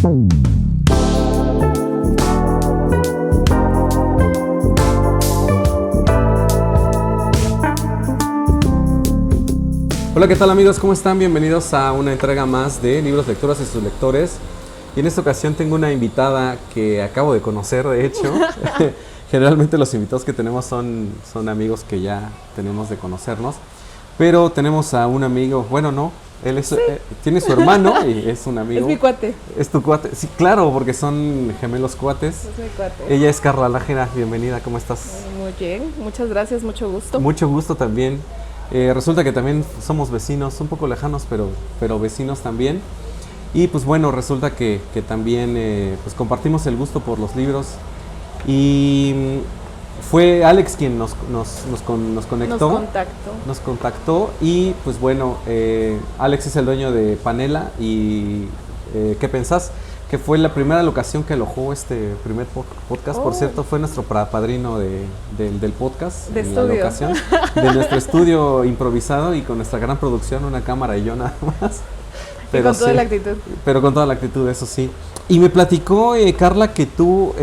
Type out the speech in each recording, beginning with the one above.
Hola, ¿qué tal amigos? ¿Cómo están? Bienvenidos a una entrega más de Libros, Lectoras y sus lectores. Y en esta ocasión tengo una invitada que acabo de conocer, de hecho. Generalmente los invitados que tenemos son amigos que ya tenemos de conocernos. Pero tenemos a un amigo, bueno, no, él es, tiene su hermano y es un amigo. Es mi cuate. Es tu cuate, sí, claro, porque son gemelos cuates. Es mi cuate. Ella es Carla Nájera, bienvenida, ¿cómo estás? Muy bien, muchas gracias, mucho gusto. Mucho gusto también. Resulta que también somos vecinos, un poco lejanos, pero vecinos también. Y pues bueno, resulta que también pues compartimos el gusto por los libros. Y fue Alex quien nos conectó. Nos contactó y pues bueno, Alex es el dueño de Panela y ¿qué pensás? Que fue la primera ocasión que alojó este primer podcast. Por cierto, fue nuestro padrino del podcast. De en estudio. La locación, de nuestro estudio improvisado y con nuestra gran producción, una cámara y yo nada más. Pero con toda la actitud. Pero con toda la actitud, eso sí. Y me platicó, Carla, que tú,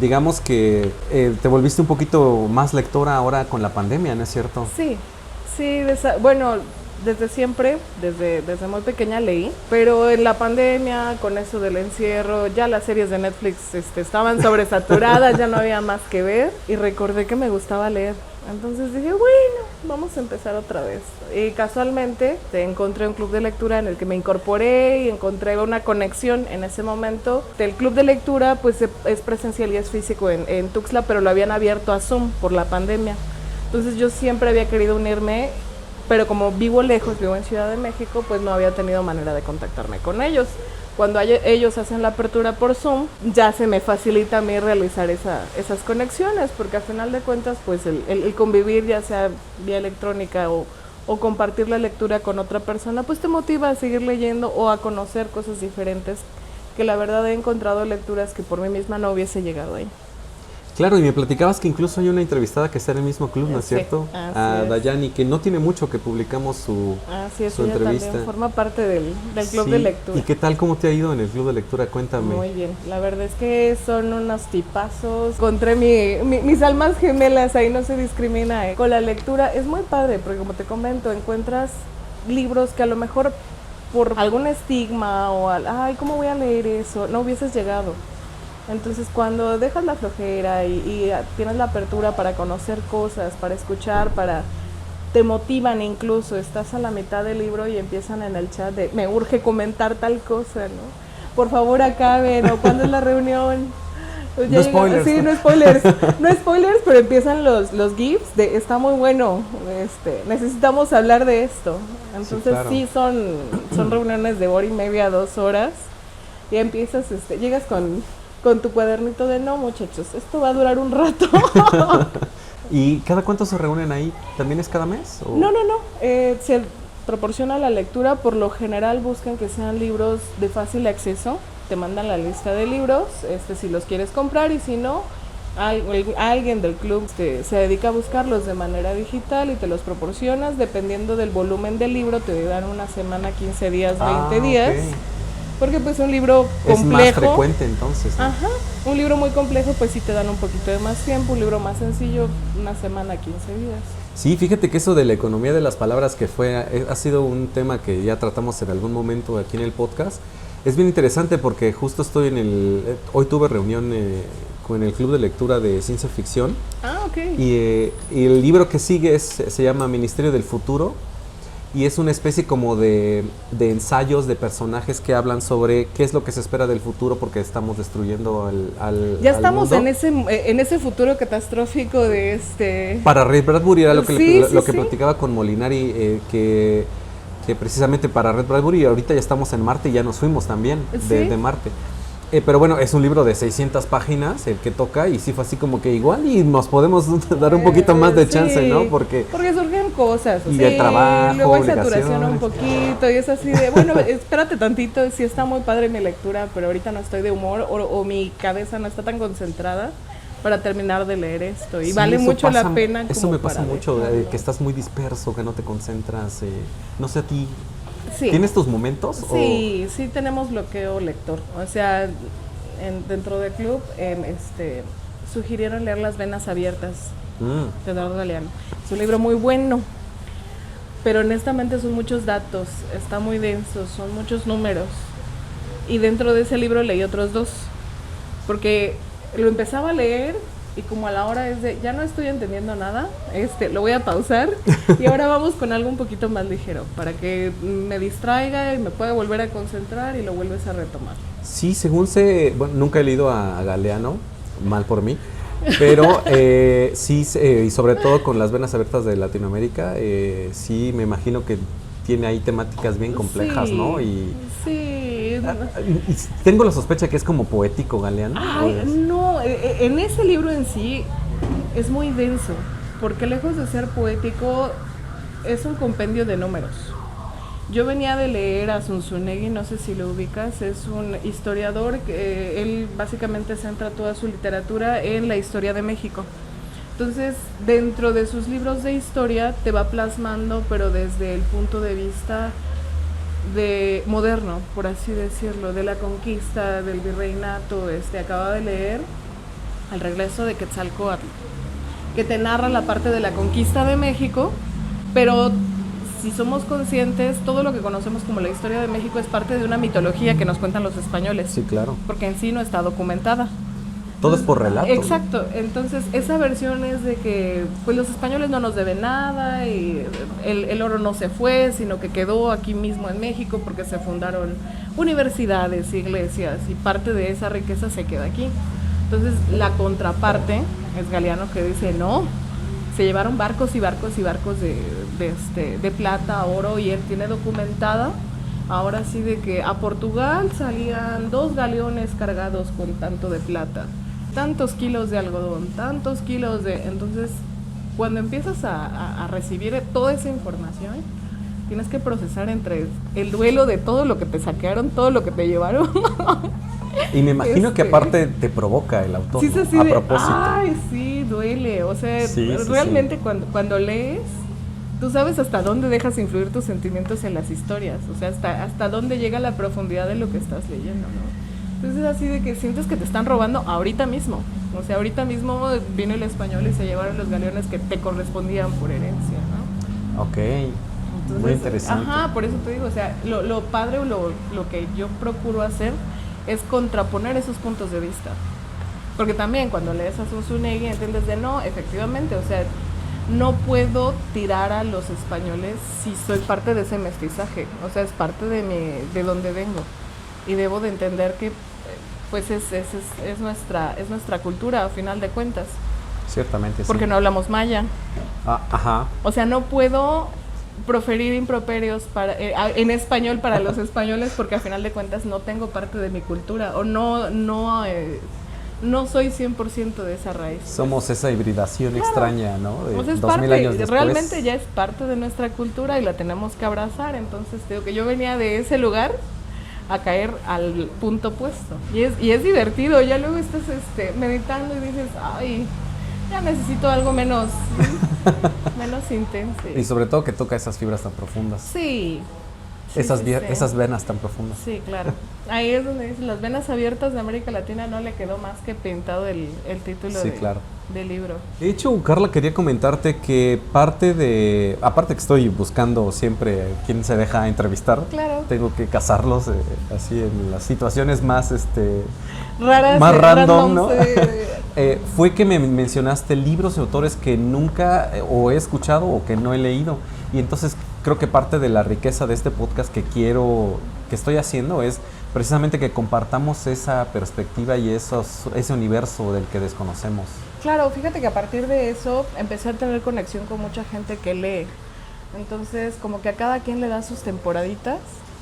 digamos que te volviste un poquito más lectora ahora con la pandemia, ¿no es cierto? Sí, bueno, desde siempre, desde muy pequeña leí, pero en la pandemia, con eso del encierro, ya las series de Netflix estaban sobresaturadas, ya no había más que ver, y recordé que me gustaba leer. Entonces dije, bueno, vamos a empezar otra vez. Y casualmente encontré un club de lectura en el que me incorporé y encontré una conexión en ese momento. El club de lectura pues es presencial y es físico en Tuxtla, pero lo habían abierto a Zoom por la pandemia. Entonces yo siempre había querido unirme, pero como vivo lejos, vivo en Ciudad de México, pues no había tenido manera de contactarme con ellos. Cuando ellos hacen la apertura por Zoom, ya se me facilita a mí realizar esas conexiones, porque al final de cuentas, pues el convivir, ya sea vía electrónica o compartir la lectura con otra persona, pues te motiva a seguir leyendo o a conocer cosas diferentes, que la verdad he encontrado lecturas que por mí misma no hubiese llegado ahí. Claro, y me platicabas que incluso hay una entrevistada que está en el mismo club, ¿no es cierto? A Dayani, que no tiene mucho que publicamos su entrevista. También forma parte del club de lectura. ¿Y qué tal? ¿Cómo te ha ido en el club de lectura? Cuéntame. Muy bien, la verdad es que son unos tipazos. Encontré mis almas gemelas, ahí no se discrimina. Con la lectura es muy padre, porque como te comento, encuentras libros que a lo mejor por algún estigma o ay, ¿cómo voy a leer eso? No hubieses llegado. Entonces cuando dejas la flojera y tienes la apertura para conocer cosas, para escuchar, te motivan incluso, estás a la mitad del libro y empiezan en el chat de me urge comentar tal cosa, ¿no? Por favor acaben, o ¿cuándo es la reunión? No spoilers. Sí, no spoilers. No spoilers, pero empiezan los GIFs de está muy bueno, necesitamos hablar de esto. Entonces sí, claro. Sí son reuniones de hora y media, 2 horas, y empiezas, llegas con tu cuadernito de no, muchachos, esto va a durar un rato. ¿Y cada cuánto se reúnen ahí? ¿También es cada mes? ¿O? No. Se proporciona la lectura. Por lo general buscan que sean libros de fácil acceso. Te mandan la lista de libros, si los quieres comprar, y si no, alguien del club se dedica a buscarlos de manera digital y te los proporcionas. Dependiendo del volumen del libro, te dan una semana, 15 días, 20 días. Okay. Porque pues un libro complejo. Es más frecuente entonces, ¿no? Ajá, un libro muy complejo pues sí te dan un poquito de más tiempo, un libro más sencillo, una semana, 15 días. Sí, fíjate que eso de la economía de las palabras ha sido un tema que ya tratamos en algún momento aquí en el podcast. Es bien interesante porque justo hoy tuve reunión con el club de lectura de ciencia ficción. Ah, ok. Y el libro que sigue se llama Ministerio del Futuro. Y es una especie como de ensayos de personajes que hablan sobre qué es lo que se espera del futuro porque estamos destruyendo al ya estamos mundo. en ese futuro catastrófico de Para Ray Bradbury era lo que sí. platicaba con Molinari, que precisamente para Ray Bradbury ahorita ya estamos en Marte y ya nos fuimos también de Marte. Pero bueno, es un libro de 600 páginas el que toca y sí fue así como que igual y nos podemos dar un poquito más de chance, ¿no? Porque surgen cosas. Y de trabajo, luego hay saturación un poquito y es así de, bueno, espérate tantito, sí está muy padre mi lectura, pero ahorita no estoy de humor o mi cabeza no está tan concentrada para terminar de leer esto. Y vale mucho la pena. Eso me pasa mucho, que estás muy disperso, que no te concentras. No sé a ti. Sí. ¿Tienes tus momentos? Sí, sí tenemos bloqueo lector. O sea, dentro del club sugirieron leer Las Venas Abiertas de Eduardo Galeano. Es un libro muy bueno, pero honestamente son muchos datos, está muy denso, son muchos números. Y dentro de ese libro leí otros 2, porque lo empezaba a leer y como a la hora es de, ya no estoy entendiendo nada, lo voy a pausar y ahora vamos con algo un poquito más ligero, para que me distraiga y me pueda volver a concentrar y lo vuelves a retomar. Sí, según sé, bueno, nunca he leído a Galeano, mal por mí, pero sí, y sobre todo con Las Venas Abiertas de Latinoamérica, sí me imagino que tiene ahí temáticas bien complejas, sí, ¿no? Y tengo la sospecha que es como poético Galeano. Ay, no, en ese libro en sí es muy denso, porque lejos de ser poético es un compendio de números. Yo venía de leer a Zunzunegui, no sé si lo ubicas, es un historiador que él básicamente centra toda su literatura en la historia de México. Entonces, dentro de sus libros de historia te va plasmando, pero desde el punto de vista moderno, por así decirlo, de la conquista, del virreinato. Acaba de leer El regreso de Quetzalcóatl, que te narra la parte de la conquista de México, pero si somos conscientes, todo lo que conocemos como la historia de México es parte de una mitología que nos cuentan los españoles. Sí, claro. Porque en sí no está documentada. Todo es por relato. Exacto, entonces esa versión es de que pues los españoles no nos deben nada y el oro no se fue, sino que quedó aquí mismo en México porque se fundaron universidades, iglesias y parte de esa riqueza se queda aquí. Entonces la contraparte es Galeano, que dice no, se llevaron barcos y barcos y barcos de plata, oro, y él tiene documentada ahora sí de que a Portugal salían 2 galeones cargados con tanto de plata, tantos kilos de algodón, tantos kilos de... Entonces, cuando empiezas a recibir toda esa información, tienes que procesar entre el duelo de todo lo que te saquearon, todo lo que te llevaron. Y me imagino que aparte te provoca el autor, sí, ¿no? así A de, propósito. ay, sí, duele. O sea, Sí, realmente sí. Cuando lees, tú sabes hasta dónde dejas influir tus sentimientos en las historias. O sea, hasta dónde llega la profundidad de lo que estás leyendo, ¿no? Entonces es así de que sientes que te están robando ahorita mismo. O sea, ahorita mismo vino el español y se llevaron los galeones que te correspondían por herencia, ¿no? Ok, Entonces, muy interesante. Ajá, por eso te digo, o sea, lo padre o lo que yo procuro hacer es contraponer esos puntos de vista. Porque también cuando lees a Zunzunegui entiendes de no, efectivamente, o sea, no puedo tirar a los españoles si soy parte de ese mestizaje, o sea, es parte de donde vengo. Y debo de entender que pues es nuestra cultura a final de cuentas. Ciertamente, sí. Porque no hablamos maya. Ajá. O sea, no puedo proferir improperios en español para los españoles porque a final de cuentas no tengo parte de mi cultura o no soy 100% de esa raíz. Somos esa hibridación claro. extraña, ¿no? De pues es 2000 años después. realmente ya es parte de nuestra cultura y la tenemos que abrazar. Entonces digo que yo venía de ese lugar a caer al punto opuesto. Y es divertido, ya luego estás meditando y dices, ay, ya necesito algo menos intenso. Y sobre todo que toca esas fibras tan profundas. Sí. Esas venas tan profundas. Sí, claro. Ahí es donde dice, Las Venas Abiertas de América Latina, no le quedó más que pintado el título sí, claro. del libro. De hecho, Carla, quería comentarte que aparte que estoy buscando siempre quién se deja entrevistar, claro. Tengo que cazarlos así en las situaciones más raras, más random, ¿no? Sí. Fue que me mencionaste libros y autores que nunca o he escuchado o que no he leído. Y entonces creo que parte de la riqueza de este podcast que estoy haciendo es precisamente que compartamos esa perspectiva y ese universo del que desconocemos. Claro, fíjate que a partir de eso empecé a tener conexión con mucha gente que lee. Entonces, como que a cada quien le da sus temporaditas.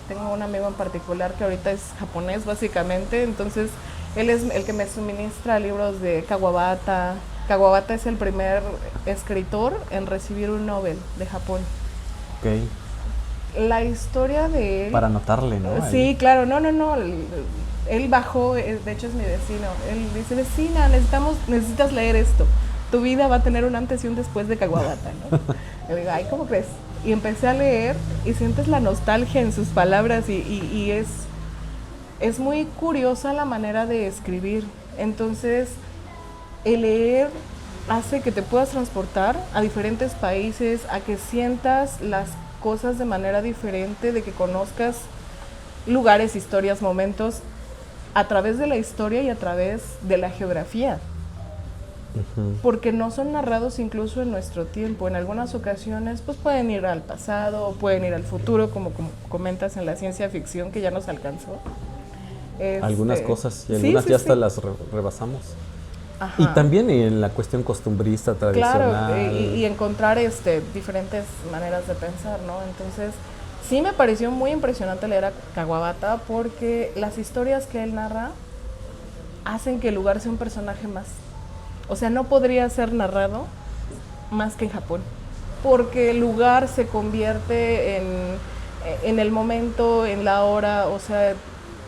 Tengo un amigo en particular que ahorita es japonés, básicamente. Entonces, él es el que me suministra libros de Kawabata. Kawabata es el primer escritor en recibir un Nobel de Japón. Ok. La historia de él... Para anotarle, ¿no? Sí, ahí. claro, no. Él bajó, de hecho es mi vecino. Él dice, vecina, necesitas leer esto. Tu vida va a tener un antes y un después de Kawabata, ¿no? Yo digo, ay, ¿cómo crees? Y empecé a leer y sientes la nostalgia en sus palabras y es muy curiosa la manera de escribir. Entonces, el leer hace que te puedas transportar a diferentes países, a que sientas las cosas de manera diferente, de que conozcas lugares, historias, momentos a través de la historia y a través de la geografía. Porque no son narrados incluso en nuestro tiempo. En algunas ocasiones pues pueden ir al pasado, pueden ir al futuro, como comentas en la ciencia ficción que ya nos alcanzó. Algunas cosas, y algunas ya hasta las rebasamos. Ajá. Y también en la cuestión costumbrista, tradicional. Claro, y encontrar diferentes maneras de pensar, ¿no? Entonces, sí me pareció muy impresionante leer a Kawabata porque las historias que él narra hacen que el lugar sea un personaje más. O sea, no podría ser narrado más que en Japón, porque el lugar se convierte en el momento, en la hora. O sea,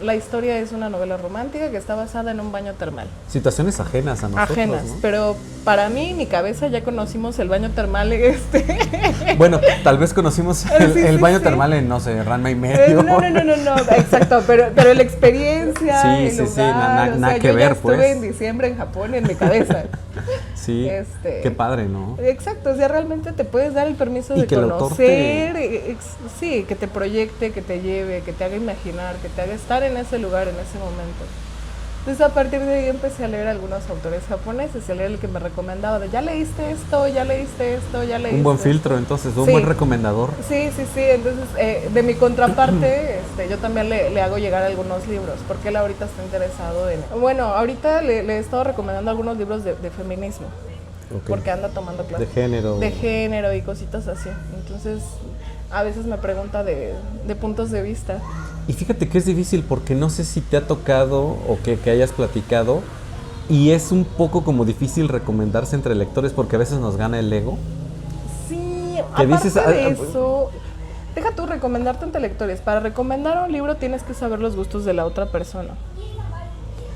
la historia es una novela romántica que está basada en un baño termal. Situaciones ajenas a nosotros, ajenas, ¿no? Pero para mí, mi cabeza, ya conocimos el baño termal. Bueno, tal vez conocimos el baño termal en, no sé, Ranma y medio. No, exacto, pero la experiencia, el lugar, nada que ver, pues. Estuve en diciembre en Japón en mi cabeza. Sí, qué padre, ¿no? Exacto, o sea, realmente te puedes dar el permiso de conocer, sí, que te proyecte, que te lleve, que te haga imaginar, que te haga estar en ese lugar, en ese momento. Entonces, a partir de ahí empecé a leer algunos autores japoneses, y a leer el que me recomendaba de, ya leíste esto, ya leíste esto, ya leíste un buen filtro, entonces, un buen recomendador. Sí, entonces, de mi contraparte, yo también le hago llegar algunos libros, porque él ahorita está interesado en... Bueno, ahorita le he estado recomendando algunos libros de feminismo, porque anda tomando clases. De género y cositas así. Entonces, a veces me pregunta de puntos de vista. Y fíjate que es difícil porque no sé si te ha tocado o que hayas platicado, y es un poco como difícil recomendarse entre lectores porque a veces nos gana el ego. Sí, aparte de eso, deja tú recomendarte entre lectores. Para recomendar un libro tienes que saber los gustos de la otra persona.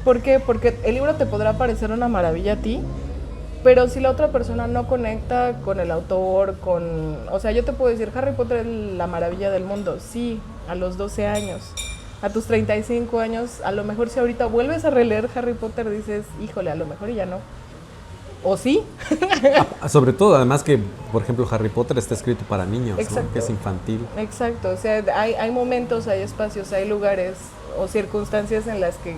¿Por qué? Porque el libro te podrá parecer una maravilla a ti, pero si la otra persona no conecta con el autor, o sea, yo te puedo decir, Harry Potter es la maravilla del mundo, sí, a los 12 años. A tus 35 años, a lo mejor si ahorita vuelves a releer Harry Potter, dices, híjole, a lo mejor ya no. ¿O sí? Sobre todo, además que, por ejemplo, Harry Potter está escrito para niños, ¿no? Que es infantil. Exacto, o sea, hay momentos, hay espacios, hay lugares o circunstancias en las que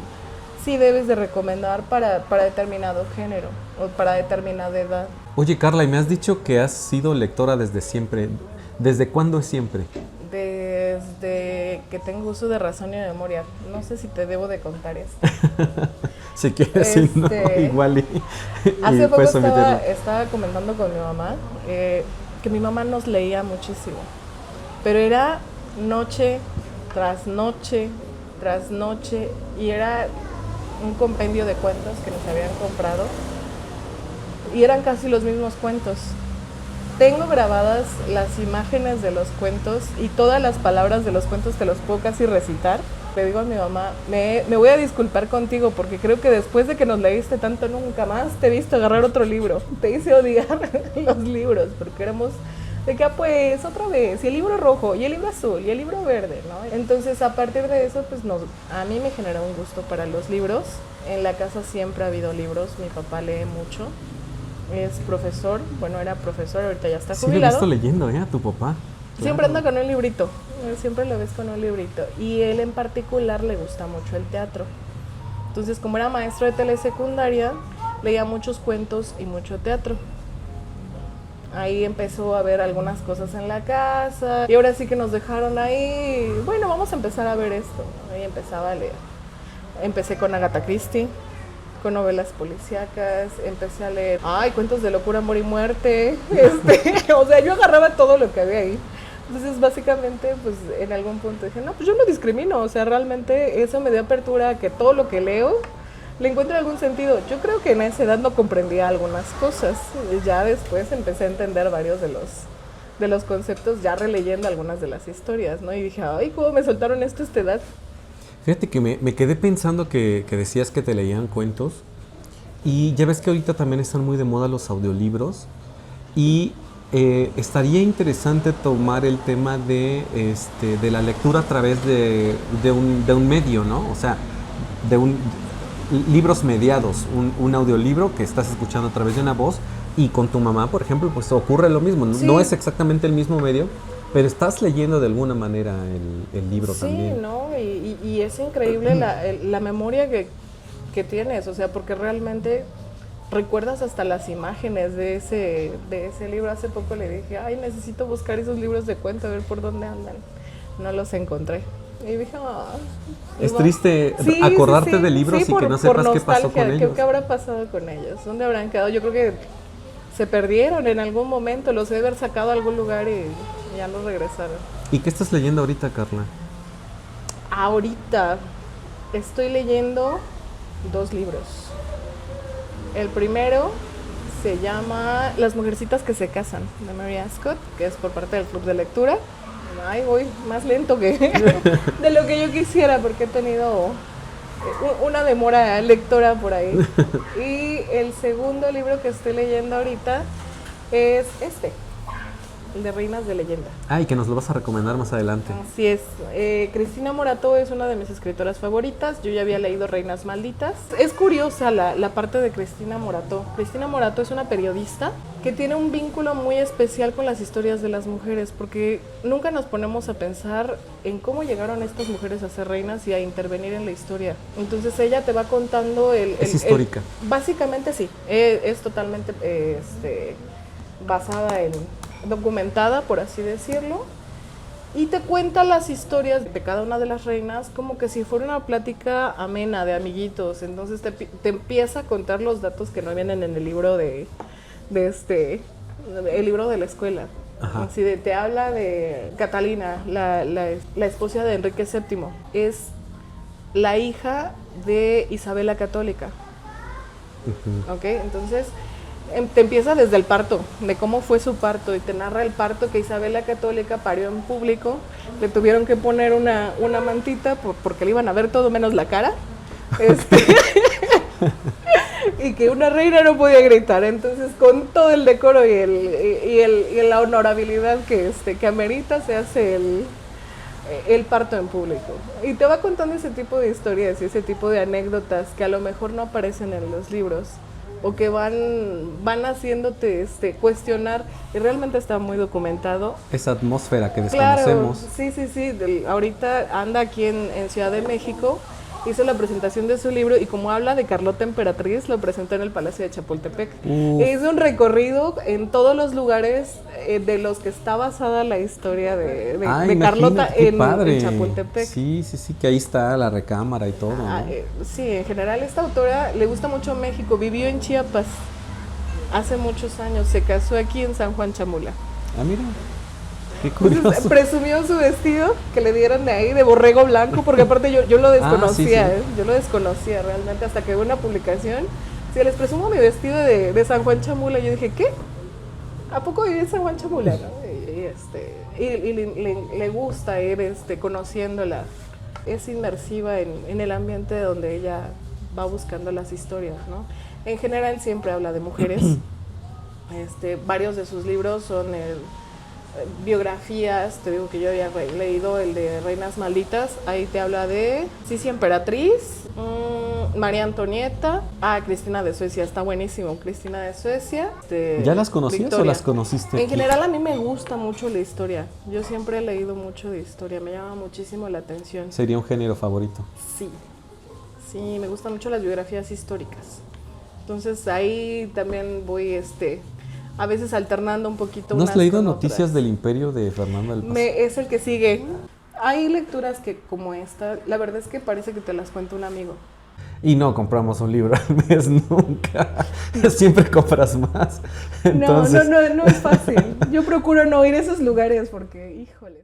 sí debes de recomendar para determinado género o para determinada edad. Oye, Carla, y me has dicho que has sido lectora desde siempre. ¿Desde cuándo es siempre? Desde que tengo uso de razón y de memoria. No sé si te debo de contar esto. Si quieres, si no, igual hace poco estaba comentando con mi mamá que mi mamá nos leía muchísimo, pero era noche tras noche tras noche, y era un compendio de cuentos que nos habían comprado y eran casi los mismos cuentos. Tengo grabadas las imágenes de los cuentos y todas las palabras de los cuentos te los puedo casi recitar. Le digo a mi mamá, me voy a disculpar contigo porque creo que después de que nos leíste tanto nunca más te he visto agarrar otro libro. Te hice odiar los libros porque éramos de que pues otra vez, y el libro rojo, y el libro azul, y el libro verde, ¿no? Entonces a partir de eso pues a mí me generó un gusto para los libros. En la casa siempre ha habido libros, mi papá lee mucho. Es profesor, bueno, era profesor, ahorita ya está jubilado. Sí, lo he visto leyendo, a tu papá. Siempre anda con un librito, siempre lo ves con un librito. Y él en particular le gusta mucho el teatro. Entonces, como era maestro de telesecundaria, leía muchos cuentos y mucho teatro. Ahí empezó a ver algunas cosas en la casa. Y ahora sí que nos dejaron ahí, bueno, vamos a empezar a ver esto. Ahí empezaba a leer. Empecé con Agatha Christie, con novelas policíacas, empecé a leer, cuentos de locura, amor y muerte, o sea, yo agarraba todo lo que había ahí. Entonces, básicamente, pues, en algún punto dije, no, pues yo no discrimino, o sea, realmente eso me dio apertura a que todo lo que leo le encuentre algún sentido. Yo creo que en esa edad no comprendía algunas cosas, ya después empecé a entender varios de los conceptos, ya releyendo algunas de las historias, ¿no? Y dije, ¿cómo me soltaron esto a esta edad? Fíjate que me quedé pensando que decías que te leían cuentos, y ya ves que ahorita también están muy de moda los audiolibros, y estaría interesante tomar el tema de la lectura a través de un medio, ¿no? O sea, libros mediados, un audiolibro que estás escuchando a través de una voz, y con tu mamá, por ejemplo, pues ocurre lo mismo. Sí. No es exactamente el mismo medio, pero estás leyendo de alguna manera el libro también. Sí, ¿no? Y es increíble la memoria que tienes, o sea, porque realmente recuerdas hasta las imágenes de ese libro. Hace poco le dije, ay, necesito buscar esos libros de cuento, a ver por dónde andan. No los encontré. Y dije, es triste acordarte de libros y que no sepas qué pasó con ellos. ¿Qué habrá pasado con ellos? ¿Dónde habrán quedado? Yo creo que se perdieron en algún momento, los he de haber sacado a algún lugar y ya no regresaron. ¿Y qué estás leyendo ahorita, Carla? Ahorita estoy leyendo 2 libros. El primero se llama Las mujercitas que se casan, de Mary Ascott, que es por parte del Club de Lectura. Ay, voy más lento que de lo que yo quisiera, porque he tenido una demora lectora por ahí. Y el segundo libro que estoy leyendo ahorita es el de Reinas de Leyenda. Y que nos lo vas a recomendar más adelante. Así es. Cristina Morató es una de mis escritoras favoritas. Yo ya había leído Reinas Malditas. Es curiosa la parte de Cristina Morató. Cristina Morató es una periodista que tiene un vínculo muy especial con las historias de las mujeres, porque nunca nos ponemos a pensar en cómo llegaron estas mujeres a ser reinas y a intervenir en la historia. Entonces ella te va contando es histórica. Básicamente sí. Es totalmente basada documentada, por así decirlo, y te cuenta las historias de cada una de las reinas como que si fuera una plática amena de amiguitos. Entonces te empieza a contar los datos que no vienen en el libro el libro de la escuela. Ajá. Así te habla de Catalina, la esposa de Enrique VII, es la hija de Isabel la Católica. Uh-huh. ¿Ok? Entonces te empieza desde el parto, de cómo fue su parto, y te narra el parto que Isabel la Católica parió en público. Le tuvieron que poner una mantita porque le iban a ver todo menos la cara. Y que una reina no podía gritar. Entonces, con todo el decoro y la honorabilidad que amerita, se hace el parto en público. Y te va contando ese tipo de historias y ese tipo de anécdotas que a lo mejor no aparecen en los libros, o que van haciéndote cuestionar, y realmente está muy documentado. Esa atmósfera que desconocemos. Claro, sí. Ahorita anda aquí en Ciudad de México, hizo la presentación de su libro, y como habla de Carlota Emperatriz, lo presentó en el Palacio de Chapultepec. Hizo un recorrido en todos los lugares de los que está basada la historia de Carlota en Chapultepec. Sí, que ahí está la recámara y todo, ¿no? Sí, en general esta autora le gusta mucho México, vivió en Chiapas hace muchos años, se casó aquí en San Juan Chamula. Mira. Qué curioso. Entonces, presumió su vestido que le dieron de ahí, de borrego blanco, porque aparte yo lo desconocía, sí. Yo lo desconocía realmente hasta que vi una publicación. Sí, les presumo mi vestido de San Juan Chamula. Yo dije, ¿qué? ¿A poco viví en San Juan Chamula? ¿No? Y le gusta ir conociéndola. Es inmersiva en el ambiente donde ella va buscando las historias, ¿no? En general siempre habla de mujeres. Varios de sus libros son biografías. Te digo que yo había leído el de Reinas Malditas. Ahí te habla de Sisi Emperatriz, María Antonieta, Cristina de Suecia, está buenísimo. Cristina de Suecia. ¿Ya las conocías Victoria. o las conociste? En general a mí me gusta mucho la historia. Yo siempre he leído mucho de historia, me llama muchísimo la atención. ¿Sería un género favorito? Sí, me gustan mucho las biografías históricas. Entonces ahí también voy a veces alternando un poquito. ¿No has leído Noticias del Imperio de Fernando del Paso? Es el que sigue. Hay lecturas que, como esta, la verdad es que parece que te las cuenta un amigo. Y no compramos un libro al mes nunca. Siempre compras más. Entonces... No es fácil. Yo procuro no ir a esos lugares porque, híjole.